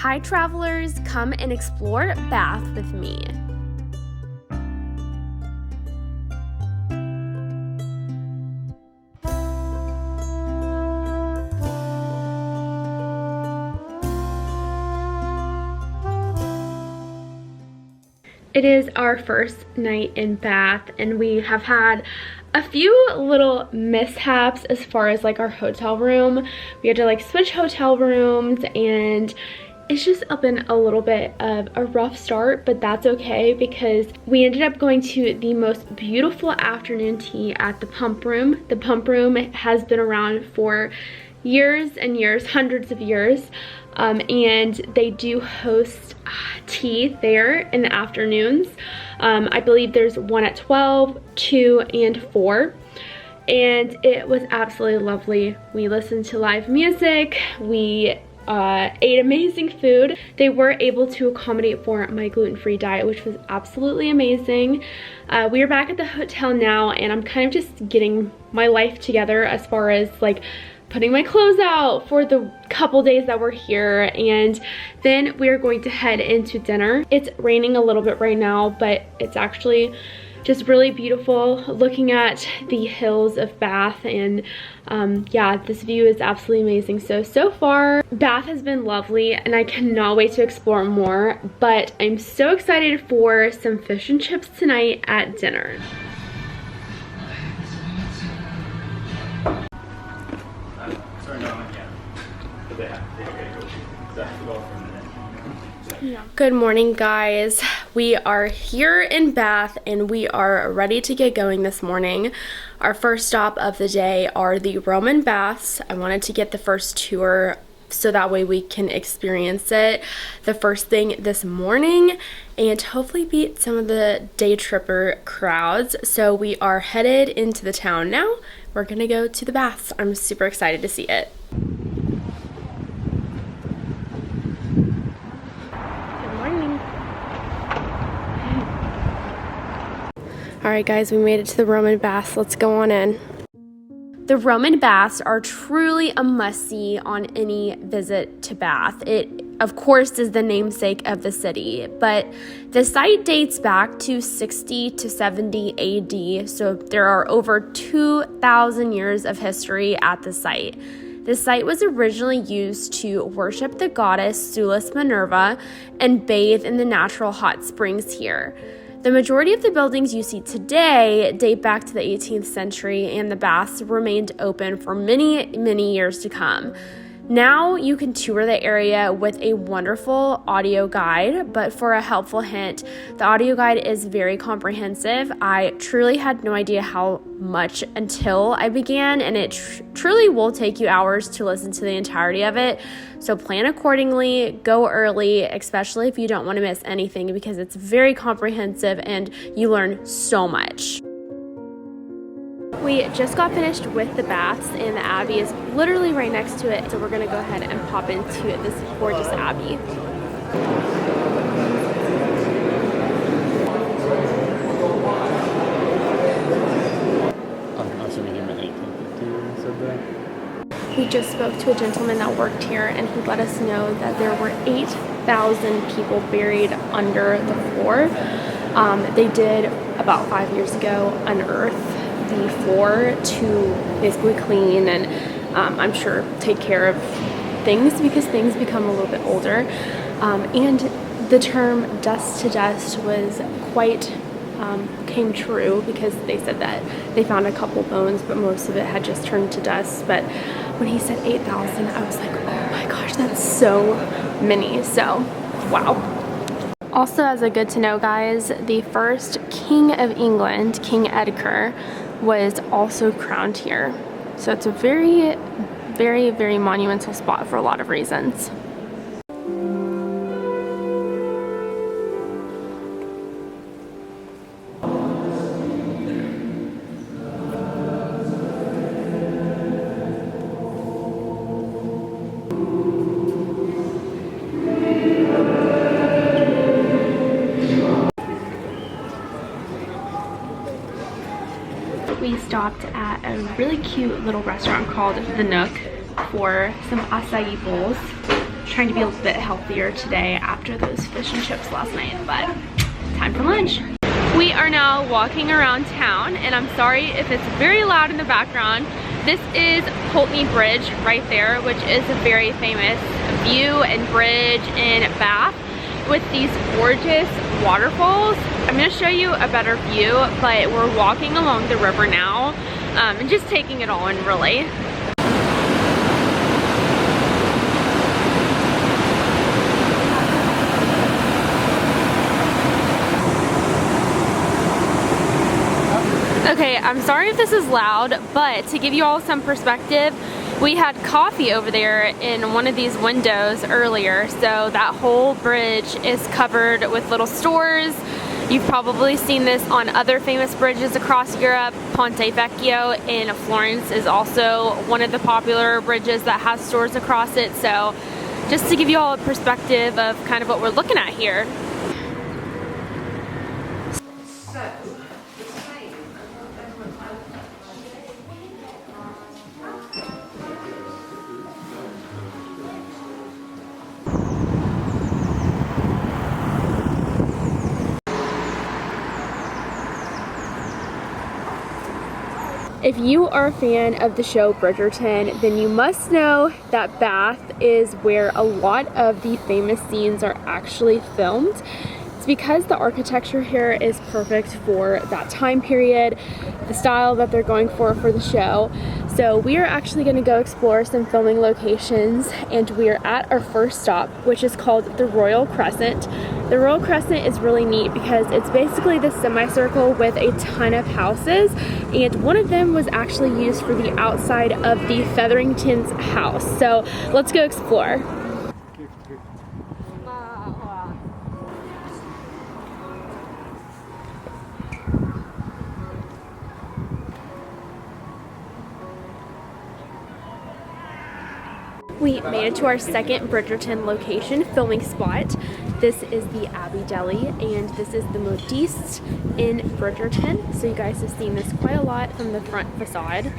Hi travelers, come and explore Bath with me. It is our first night in Bath and we have had a few little mishaps as far as like our hotel room. We had to like switch hotel rooms and it's just been a little bit of a rough start, but that's okay because we ended up going to the most beautiful afternoon tea at the Pump Room. The Pump Room has been around for years and years, hundreds of years, and they do host tea there in the afternoons. I believe there's one at 12, 2, and 4. And it was absolutely lovely. We listened to live music. We ate amazing food. They were able to accommodate for my gluten-free diet, which was absolutely amazing. We are back at the hotel now and I'm kind of just getting my life together as far as like putting my clothes out for the couple days that we're here, and then we are going to head into dinner. It's raining a little bit right now, but it's actually just really beautiful looking at the hills of Bath, and yeah, this view is absolutely amazing. So far Bath has been lovely and I cannot wait to explore more, but I'm so excited for some fish and chips tonight at dinner. Good morning, guys. We are here in Bath and we are ready to get going this morning. Our first stop of the day are the Roman baths. I wanted to get the first tour so that way we can experience it the first thing this morning and hopefully beat some of the day tripper crowds. So we are headed into the town now. We're gonna go to the baths. I'm super excited to see it. Alright guys, we made it to the Roman baths. Let's go on in. The Roman baths are truly a must-see on any visit to Bath. It, of course, is the namesake of the city, but the site dates back to 60 to 70 AD, so there are over 2,000 years of history at the site. The site was originally used to worship the goddess Sulis Minerva and bathe in the natural hot springs here. The majority of the buildings you see today date back to the 18th century, and the baths remained open for many, many years to come. Now you can tour the area with a wonderful audio guide, but for a helpful hint, the audio guide is very comprehensive. I truly had no idea how much until I began, and it truly will take you hours to listen to the entirety of it. So plan accordingly, go early, especially if you don't want to miss anything because it's very comprehensive and you learn so much. We just got finished with the baths and the Abbey is literally right next to it, so we're gonna go ahead and pop into this gorgeous Abbey. We just spoke to a gentleman that worked here and he let us know that there were 8,000 people buried under the floor. They did about 5 years ago unearth the floor to basically clean and I'm sure take care of things because things become a little bit older. And the term dust to dust was quite came true because they said that they found a couple bones, but most of it had just turned to dust. But when he said 8,000, I was like, oh my gosh, that's so many. So, wow. Also, as a good to know, guys, the first King of England, King Edgar, was also crowned here. So it's a very, very, very monumental spot for a lot of reasons. We stopped at a really cute little restaurant called The Nook for some acai bowls. trying to be a little bit healthier today after those fish and chips last night, but time for lunch. We are now walking around town, and I'm sorry if it's very loud in the background. This is Pulteney Bridge right there, which is a very famous view and bridge in Bath with these gorgeous waterfalls. I'm gonna show you a better view, but we're walking along the river now and just taking it all in really. Okay, I'm sorry if this is loud, but to give you all some perspective, we had coffee over there in one of these windows earlier, so that whole bridge is covered with little stores. You've probably seen this on other famous bridges across Europe. Ponte Vecchio in Florence is also one of the popular bridges that has stores across it, so just to give you all a perspective of kind of what we're looking at here. If you are a fan of the show Bridgerton, then you must know that Bath is where a lot of the famous scenes are actually filmed. It's because the architecture here is perfect for that time period, the style that they're going for the show. So we are actually going to go explore some filming locations, and we are at our first stop, which is called the Royal Crescent. The Royal Crescent is really neat because it's basically this semicircle with a ton of houses, and one of them was actually used for the outside of the Featherington's house. So let's go explore. We made it to our second Bridgerton location filming spot. This is the Abbey Deli, and this is the Modiste in Bridgerton. So you guys have seen this quite a lot from the front facade.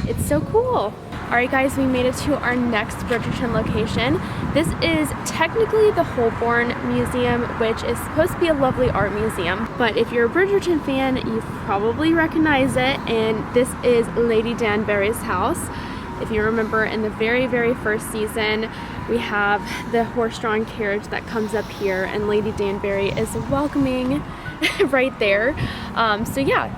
It's so cool. Alright guys, we made it to our next Bridgerton location. This is technically the Holborn Museum, which is supposed to be a lovely art museum. But if you're a Bridgerton fan, you probably recognize it, and this is Lady Danbury's house. If you remember, in the very, very first season, we have the horse-drawn carriage that comes up here, and Lady Danbury is welcoming right there. So yeah,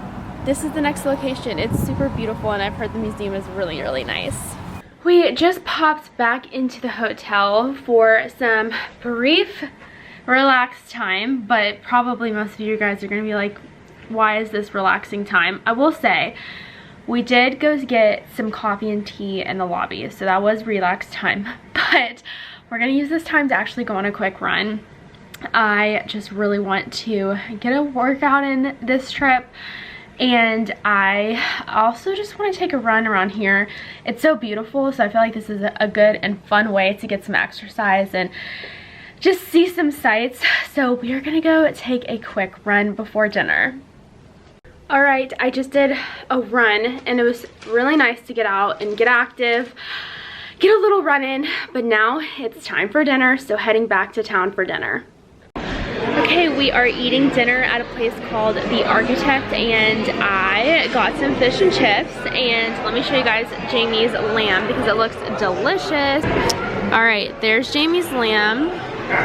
this is the next location. It's super beautiful, and I've heard the museum is really, really nice. We just popped back into the hotel for some brief, relaxed time, but probably most of you guys are gonna be like, why is this relaxing time? I will say, we did go get some coffee and tea in the lobby, so that was relaxed time, but we're gonna use this time to actually go on a quick run. I just really want to get a workout in this trip, and I also just want to take a run around here. It's so beautiful, so I feel like this is a good and fun way to get some exercise and just see some sights. So we are gonna go take a quick run before dinner. Alright, I just did a run, and it was really nice to get out and get active, get a little run in, but now it's time for dinner, so heading back to town for dinner. Okay, we are eating dinner at a place called The Architect, and I got some fish and chips, and let me show you guys Jamie's lamb because it looks delicious. Alright, there's Jamie's lamb.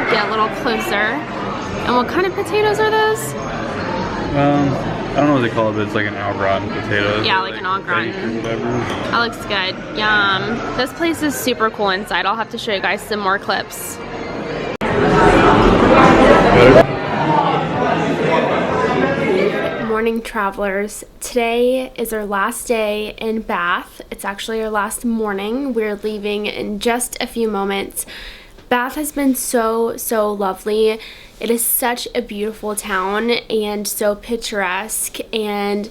Get a little closer. And what kind of potatoes are those? I don't know what they call it, but it's like an au gratin potato. Yeah, like an au gratin. That looks good. Yum. This place is super cool inside. I'll have to show you guys some more clips. Good morning, travelers. Today is our last day in Bath. It's actually our last morning. We're leaving in just a few moments. Bath has been so lovely. It is such a beautiful town and so picturesque, and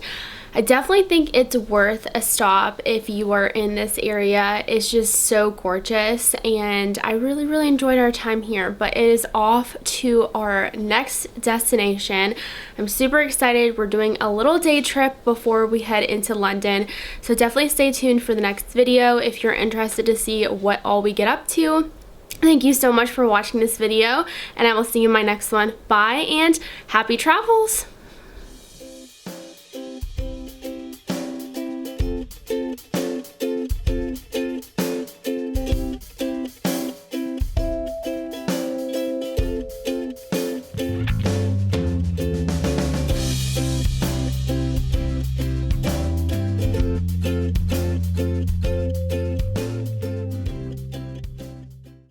I definitely think it's worth a stop if you are in this area. It's just so gorgeous, and I really enjoyed our time here, but it is off to our next destination. I'm super excited. We're doing a little day trip before we head into London, so definitely stay tuned for the next video if you're interested to see what all we get up to. Thank you so much for watching this video, and I will see you in my next one. Bye, and happy travels!